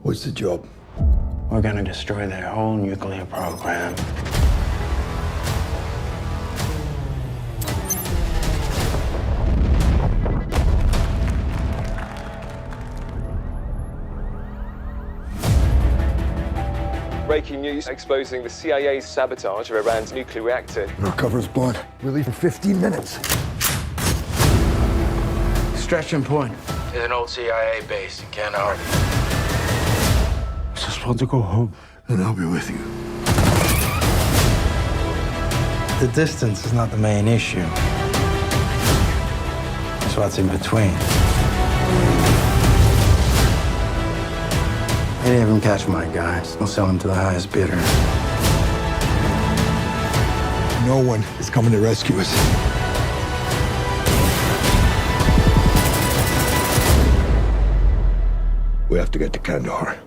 What's the job? We're gonna destroy their whole nuclear program. Breaking news exposing the CIA's sabotage of Iran's nuclear reactor. Our cover's blown. We leave in 15 minutes. Stretching Point is an old CIA base in Kandahar. I just want to go home. And I'll be with you. The distance is not the main issue. It's what's in between. Any of them catch my guys, we'll sell them to the highest bidder. No one is coming to rescue us. We have to get to Kandahar.